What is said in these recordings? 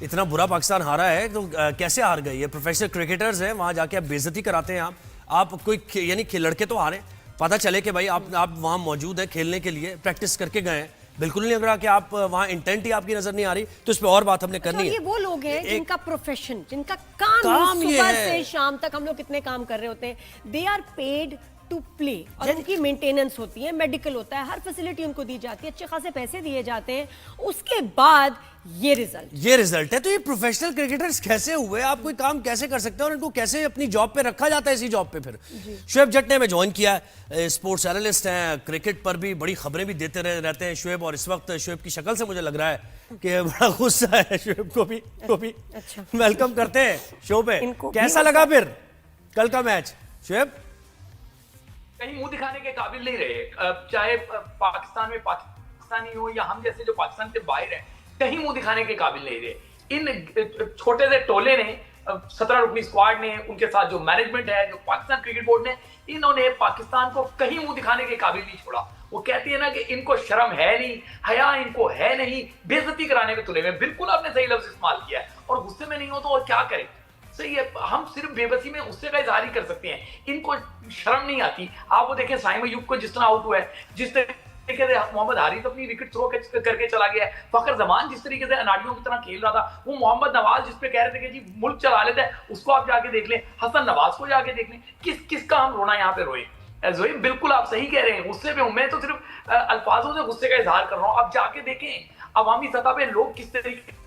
इतना बुरा पाकिस्तान हारा है तो कैसे हार गए? ये प्रोफेशनल क्रिकेटर्स हैं, वहां जाके आप बेइज्जती कराते हैं। आप कोई यानी लड़के तो हारे, पता चले कि भाई आप वहां मौजूद हैं खेलने के लिए, प्रैक्टिस करके गए हैं, बिल्कुल नहीं लग रहा कि आप वहां इंटेंट ही आपकी नजर नहीं आ रही। तो इस पे और बात हमने करनी है। ये वो लोग हैं जिनका प्रोफेशन, जिनका काम सुबह से शाम तक, हम लोग कितने काम कर रहे होते हैं, they are paid to play, और उनकी मेंटेनेंस होती है, मेडिकल होता है, हर फैसिलिटी उनको दी जाती है, अच्छे खासे पैसे दिए जाते हैं, उसके बाद ये रिजल्ट है। तो ये प्रोफेशनल क्रिकेटर्स कैसे हुए? आप कोई काम कैसे कर सकते हैं और इनको कैसे अपनी जॉब पे रखा जाता है? इसी जॉब पे फिर शुएब जट ने हमें ज्वाइन किया है, स्पोर्ट्स एनालिस्ट हैं, क्रिकेट पर भी बड़ी खबरें भी देते रहते हैं शुएब, और इस वक्त शुएब की शक्ल से मुझे लग रहा है कि बड़ा गुस्सा है शुएब को भी। अच्छा, वेलकम करते हैं शो पे। कैसा लगा फिर कल का मैच शुएब? कहीं मुंह दिखाने के काबिल नहीं रहे, चाहे पाकिस्तान में पाकिस्तानी हो या हम जैसे जो पाकिस्तान से बाहर हैं, कहीं मुंह दिखाने के काबिल नहीं रहे। इन छोटे से टोले ने, 17 रुकनी स्क्वाड ने, उनके साथ जो मैनेजमेंट है, जो पाकिस्तान क्रिकेट बोर्ड ने, इन्होंने पाकिस्तान को कहीं मुंह दिखाने के काबिल नहीं छोड़ा। वो कहती है ना कि इनको शर्म है नहीं, हया इनको है नहीं, बेइज्जती कराने में तुले हुए। बिल्कुल आपने सही लफ्ज इस्तेमाल किया है, और गुस्से में नहीं हो तो और क्या करें। सही है, हम सिर्फ बेबसी में गुस्से का इजहार ही कर सकते हैं। इनको शर्म नहीं आती। आप वो देखें साइम अयूब को जिस तरह आउट हुआ है, जिस तरीके से मोहम्मद हारिस अपनी विकेट थ्रो करके चला गया है, फखर जमान जिस तरीके से अनाड़ियों की तरह खेल रहा था, वो मोहम्मद नवाज जिस पे कह रहे थे कि जी मुल्क चला लेता है, उसको आप जाके देख लें, हसन नवाज को जाके देख लें, किसका हम रोना यहाँ पे रोए। जोई बिल्कुल आप सही कह रहे हैं, गुस्से पे हूं मैं, तो सिर्फ अल्फाजों से गुस्से का इजहार कर रहा हूं। आप जाके देखें अवामी सतह पे लोग किस तरीके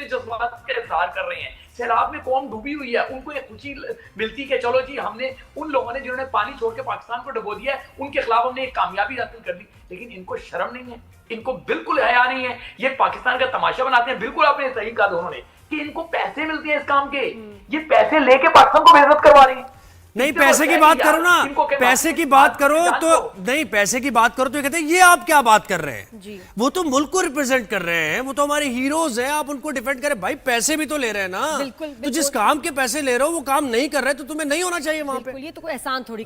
जज्बात का इजहार कर रहे हैं। सैलाब में कौम डूबी हुई है, उनको एक खुशी मिलती है चलो जी हमने, उन लोगों ने जिन्होंने पानी छोड़ के पाकिस्तान को डुबो दिया है, उनके खिलाफ हमने एक कामयाबी हासिल कर दी। लेकिन इनको शर्म नहीं है, इनको बिल्कुल हया नहीं है, ये पाकिस्तान का तमाशा बनाते हैं। बिल्कुल आपने सही कहा दोनों ने कि इनको पैसे मिलते हैं इस काम के, ये पैसे लेके पाकिस्तान को बेइज्जत करवा रहे हैं। नहीं, पैसे की बात करो ना, पैसे की बात करो तो नहीं, पैसे की बात करो तो ये कहते हैं ये आप क्या बात कर रहे हैं जी। वो तो मुल्क को रिप्रेजेंट कर रहे हैं, वो तो हमारे हीरोज हैं, आप उनको डिफेंड करें। भाई पैसे भी तो ले रहे हैं ना। बिल्कुल, तो जिस काम के पैसे ले रहे हो वो काम नहीं कर रहे तो तुम्हें नहीं होना चाहिए वहां पे। ये तो कोई एहसान थोड़ी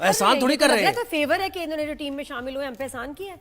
कर रहे हैं। तो फेवर है कि इन्होंने जो टीम में शामिल हुए हम पे एहसान किया है।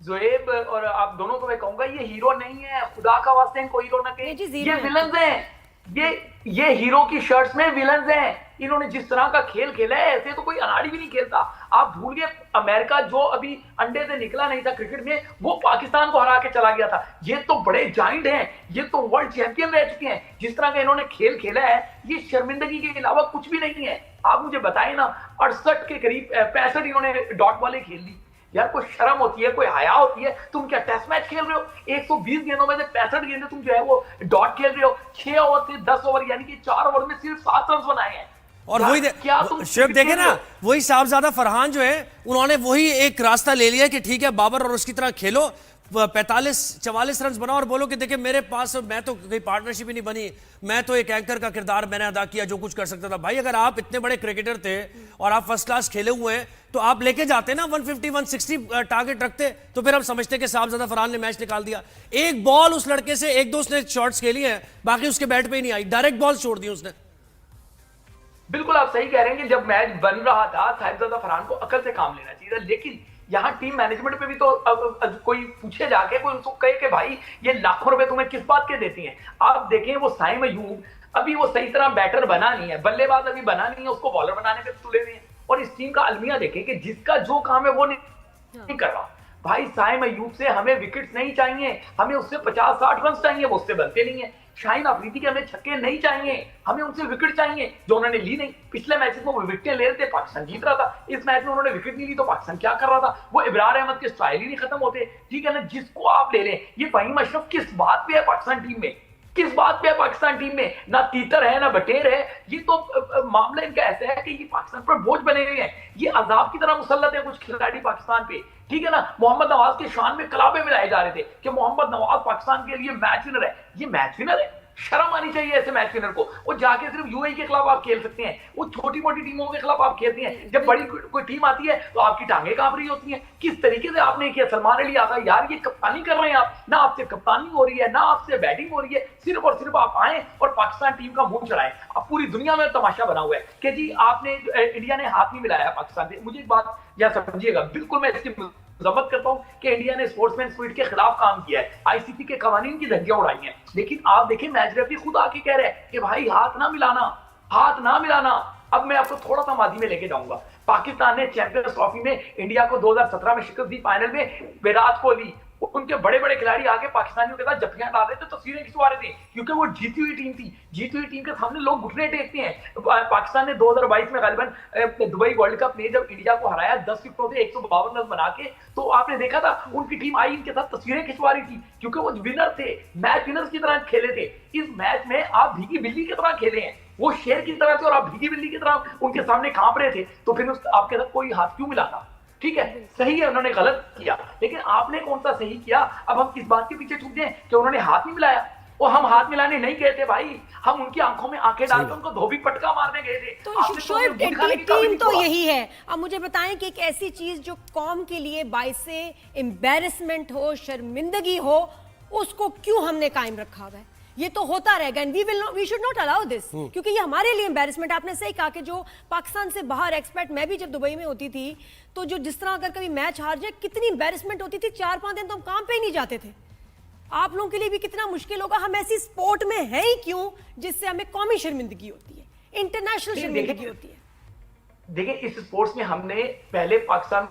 जोएब और आप दोनों को मैं कहूंगा ये हीरो नहीं है, खुदा का वास्ते इनको हीरो ना कहें, ये विलन्स हैं। ये हीरो की शर्ट्स में विलन्स हैं। इन्होंने जिस तरह का खेल खेला है, ऐसे तो कोई अनाड़ी भी नहीं खेलता। आप भूल गए अमेरिका जो अभी अंडे से निकला नहीं था क्रिकेट में, वो पाकिस्तान को हरा के चला गया था। ये तो बड़े जाइंट हैं, ये तो वर्ल्ड चैंपियन रह चुके हैं। जिस तरह का इन्होंने खेल खेला है, ये शर्मिंदगी के अलावा कुछ भी नहीं है। आप मुझे बताएं ना, 68 के करीब 65 इन्होंने डॉट बॉलें खेल ली। यार कोई शर्म होती है, कोई हया होती है? तुम क्या टेस्ट मैच खेल रहे हो? 120 गेंदों में से 65 गेंदें तुम जो है वो डॉट खेल रहे हो। 6 ओवर से 10 ओवर यानी कि 4 ओवर में सिर्फ 7 रन बनाए हैं। और वही शुएब देखे ना, वही साहबजादा फरहान जो है, उन्होंने वही एक रास्ता ले लिया कि ठीक है बाबर और उसकी तरह खेलो, 45-44 रन बनाओ और बोलो कि देखिए मेरे पास मैं तो कोई पार्टनरशिप ही नहीं बनी, मैं तो एक एंकर का किरदार मैंने अदा किया जो कुछ कर सकता था। भाई अगर आप इतने बड़े क्रिकेटर थे और आप फर्स्ट क्लास खेले हुए हैं तो आप लेके जाते ना 150-160 टारगेट रखते, तो फिर हम समझते कि साहबजादा फरहान ने मैच निकाल दिया। एक बॉल उस लड़के से, एक दो उसने शॉट्स खेली हैं, बाकी उसके बैट पे ही नहीं आई, डायरेक्ट बॉल छोड़ दी उसने। बिल्कुल आप सही कह रहे हैं कि जब मैच बन रहा था साहिबजादा फरहान को अकल से काम लेना चाहिए था। लेकिन यहाँ टीम मैनेजमेंट पे भी तो कोई पूछे जाके, कोई उनको कहे कि भाई ये लाखों रुपए तुम्हें किस बात के देती हैं। आप देखें वो साइम अयूब अभी वो सही तरह बैटर बना नहीं है, बल्लेबाज अभी बना नहीं है, उसको बॉलर बनाने पे तुले हुए हैं। और इस टीम का अलमिया देखें कि जिसका जो काम है वो नहीं कर रहा। भाई साइम अयूब से हमें विकेट्स नहीं चाहिए, हमें उससे 50-60 रन चाहिए, वो उससे बनते नहीं है। शाहीन अफरीदी के हमें छक्के नहीं चाहिए, हमें उनसे विकेट चाहिए जो उन्होंने ली नहीं। पिछले मैचेस में वो विकेटें ले रहे थे, पाकिस्तान जीत रहा था। इस मैच में उन्होंने विकेट नहीं ली तो पाकिस्तान क्या कर रहा था? वो इब्रार अहमद के स्टाइल ही नहीं खत्म होते। ठीक है ना, जिसको आप ले लें, ये फहीम अशरफ किस बात पे है पाकिस्तान टीम में, किस बात पे है पाकिस्तान टीम में? ना तीतर है ना बटेर है। ये तो मामला इनका ऐसा है कि ये पाकिस्तान पर बोझ बने हुए हैं, ये अजाब की तरह मुसल्लत है कुछ खिलाड़ी पाकिस्तान पे। ठीक है ना, मोहम्मद नवाज के शान में कलाबे मिलाए जा रहे थे कि मोहम्मद नवाज पाकिस्तान के लिए मैच विनर है। ये मैच विनर है? शर्म आनी चाहिए ऐसे मैच विनर को। वो जाके सिर्फ यूएई के खिलाफ आप खेल सकते हैं, वो छोटी मोटी टीमों के खिलाफ आप खेलते हैं। जब बड़ी कोई टीम आती है तो आपकी टांगे कांप रही होती हैं। किस तरीके से आपने किया? सलमान अली आगा, यार ये कप्तानी कर रहे हैं आप, ना आपसे कप्तानी हो रही है ना आपसे बैटिंग हो रही है, सिर्फ और सिर्फ आप आए और पाकिस्तान टीम का मुंह चढ़ाएं। अब पूरी दुनिया में तमाशा बना हुआ है कि जी आपने, इंडिया ने हाथ नहीं मिलाया पाकिस्तान से। मुझे एक बात या समझिएगा, बिल्कुल मैं इसकी मजम्मत करता हूं कि इंडिया ने स्पोर्ट्समैन स्पिरिट के खिलाफ काम किया है, आईसीसी के कवानीन की धज्जियां उड़ाई हैं, लेकिन आप देखिए मैच रेफरी खुद आके कह रहे हैं कि भाई हाथ ना मिलाना, हाथ ना मिलाना। अब मैं आपको थोड़ा सा माजी में लेके जाऊंगा। पाकिस्तान ने चैंपियंस ट्रॉफी में इंडिया को 2017 में शिकस्त दी फाइनल में। विराट कोहली उनके बड़े बड़े खिलाड़ी आके पाकिस्तानियों के साथ जफ्फियां डाल रहे थे, तस्वीरें खिंचवा रहे थे, क्योंकि वो जीती हुई टीम थी। जीती हुई टीम के सामने लोग घुटने टेकते हैं। पाकिस्तान ने 2022 में गालिबन दुबई वर्ल्ड कप में जब इंडिया को हराया 10 विकेटों से 152 रन बना के, तो आपने देखा था उनकी टीम आई इनके साथ तस्वीरें खिंचवा रही थी, क्योंकि वो विनर थे, मैच विनर्स की तरह खेले थे। इस मैच में आप भीगी बिल्ली की तरह खेले हैं, वो शेर की तरह थे और आप भीगी बिल्ली की तरह उनके सामने कांप रहे थे, तो फिर आपके साथ कोई हाथ क्यों मिलाता? ठीक है, सही है, उन्होंने गलत किया, लेकिन आपने कौन सा सही किया? अब हम किस बात के पीछे छूट गए कि उन्होंने हाथ नहीं मिलाया? वो हम हाथ मिलाने नहीं गए थे भाई, हम उनकी आंखों में आंखें डालकर उनको धोबी पटका मारने गए थे। तो शोएब टीम तो यही है। अब मुझे बताएं कि एक ऐसी चीज जो कौम के लिए बाइस एम्बैरेसमेंट हो, शर्मिंदगी हो, उसको क्यों हमने कायम रखा हुआ है? ये तो होता रहेगा and we should not allow this, क्योंकि ये हमारे लिए एम्बैरेसमेंट। आपने सही कहा कि जो पाकिस्तान से बाहर एक्सपर्ट, मैं भी जब दुबई में होती थी तो जो जिस तरह अगर कभी मैच हार जाए कितनी एम्बैरेसमेंट होती थी, 4-5 दिन तो हम काम पे ही नहीं जाते थे। आप लोगों के लिए भी कितना मुश्किल होगा। हम ऐसी स्पोर्ट में है ही क्यों जिससे हमें कौमी शर्मिंदगी होती है, इंटरनेशनल शर्मिंदगी होती है। देखिए इस स्पोर्ट्स में हमने पहले पाकिस्तान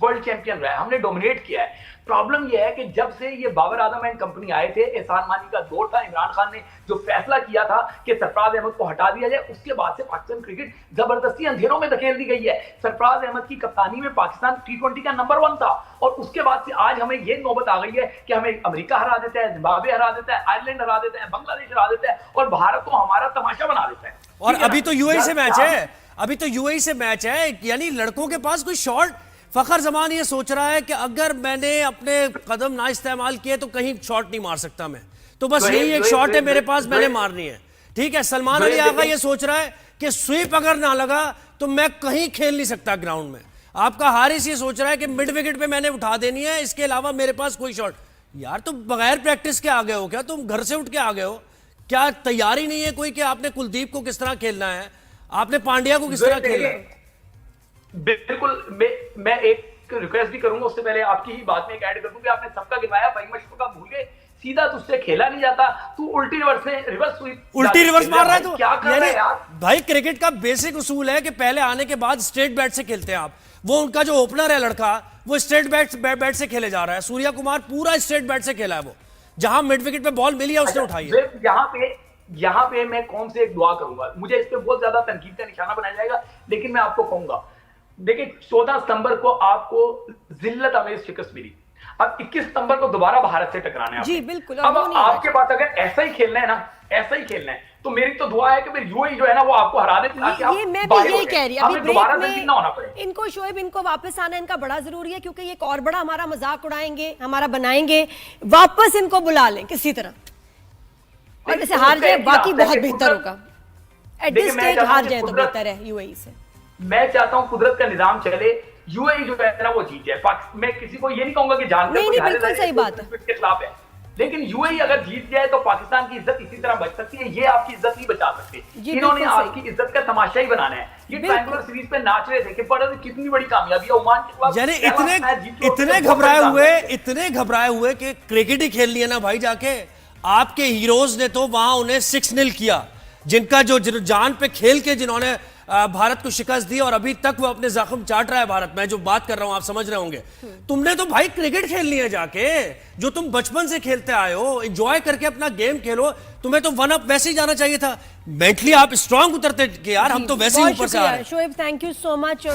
वर्ल्ड चैंपियन रहा है, हमने डोमिनेट किया है। प्रॉब्लम यह है कि जब से ये बाबर आजम एंड कंपनी आए थे, एहसान मानी का दौर था, इमरान खान ने जो फैसला किया था कि सरफराज अहमद को हटा दिया जाए, उसके बाद से पाकिस्तान क्रिकेट जबरदस्ती अंधेरों में धकेल दी गई है। सरफराज अहमद की कप्तानी में पाकिस्तान T20 का नंबर 1 था, और उसके बाद से आज हमें ये नौबत आ गई है कि हमें अमेरिका हरा देता है, जिम्बाब्वे हरा देता है, आयरलैंड हरा देता है, बांग्लादेश हरा देता है, और भारत को हमारा तमाशा बना देता है। और अभी तो यूएई से मैच है, अभी तो यूएई से मैच है, यानी लड़कों के पास कोई शॉट। फखर जमान ये सोच रहा है कि अगर मैंने अपने कदम ना इस्तेमाल किए तो कहीं शॉट नहीं मार सकता मैं, तो बस यही एक शॉट है मेरे पास, मैंने मारनी है। ठीक है, सलमान अली आगा ये सोच रहा है कि स्वीप अगर ना लगा तो मैं कहीं खेल नहीं सकता ग्राउंड में। आपका हारिस ये सोच रहा है कि मिड विकेट पे मैंने उठा देनी है, इसके अलावा मेरे पास कोई शॉट। यार तुम बगैर प्रैक्टिस के आ गए हो क्या? तुम घर से उठ के आ गए हो क्या? तैयारी नहीं है कोई कि आपने कुलदीप को किस तरह खेलना है, आपने पांड्या को किस तरह खेलना है? बिल्कुल, मैं एक रिक्वेस्ट भी करूंगा, उससे पहले आपकी ही बात में एक ऐड कर दूं कि आपने सबका गिनवाया, भाई मशफ़क़ा भूल गए, सीधा तुझसे खेला नहीं जाता, तू उल्टी रिवर्स में रिवर्स स्वीप उल्टी रिवर्स मार रहा है। तो क्या कर रहा है यार? भाई क्रिकेट का बेसिक उसूल है कि पहले आने के बाद स्ट्रेट बैट से खेलते हैं आप। वो उनका जो ओपनर है लड़का, वो स्ट्रेट बैट से खेले जा रहा है। सूर्या कुमार पूरा स्ट्रेट बैट से खेला है, वो जहां मिड विकेट पे बॉल मिली है उसने उठाई है। यहाँ पे मैं कौन से एक दुआ करूंगा, मुझे इस पे बहुत ज्यादा तनकीद का निशाना बनाया जाएगा, लेकिन मैं आपको कहूंगा, देखिए 14 सितंबर को आपको जिल्लत अमेज शिकस्त मिली, अब 21 सितंबर को दोबारा भारत से टकराना है। जी बिल्कुल। अब आपके पास अगर ऐसा ही खेलना है ना, ऐसा ही खेलना है, तो मेरी तो दुआ है कि फिर यूएई जो है ना वो आपको हरा दे। ये मैं भी यही कह रही हूं, अभी दोबारा ब्रेक ना होना पड़े। में इनको शोएब, इनको वापस आना इनका बड़ा जरूरी है, क्योंकि ये एक और बड़ा हमारा मजाक उड़ाएंगे, हमारा बनाएंगे। वापस इनको बुला लें किसी तरह, और जैसे हार जाए बाकी बहुत बेहतर होगा। एट दिस स्टेज हार जाए तो बेहतर है यूएई से। मैं चाहता हूं कुदरत का निजाम चले, यूएई जो है ना वो जीत जाए। मैं किसी को ये नहीं कहूंगा कि जानकर नहीं, बिल्कुल सही बात है, के खिलाफ है, लेकिन यूएई अगर जीत जाए तो पाकिस्तान की इज्जत इसी तरह बच सकती है। ये आपकी इज्जत नहीं बचा सकते, इन्होंने आपकी इज्जत का तमाशा ही बनाना है। ये ट्रायंगुलर सीरीज पे नाच रहे थे कि कितनी बड़ी कामयाबी है ओमान के खिलाफ, यानी इतने घबराए हुए कि क्रिकेट ही खेल लिया ना भाई जाके। आपके हीरोज ने तो वहां उन्हें 6-0 किया, जिनका जो जान पे खेल के जिन्होंने भारत को शिकस्त दी, और अभी तक वो अपने जख्म चाट रहा है भारत। मैं जो बात कर रहा हूं आप समझ रहे होंगे। तुमने तो भाई क्रिकेट खेलनी है जाके, जो तुम बचपन से खेलते आए हो, एंजॉय करके अपना गेम खेलो। तुम्हें तो 1 अप वैसे ही जाना चाहिए था, मेंटली आप स्ट्रांग उतरते कि यार हम तो वैसे ही ऊपर से आ रहे हैं। Shoaib thank you so much.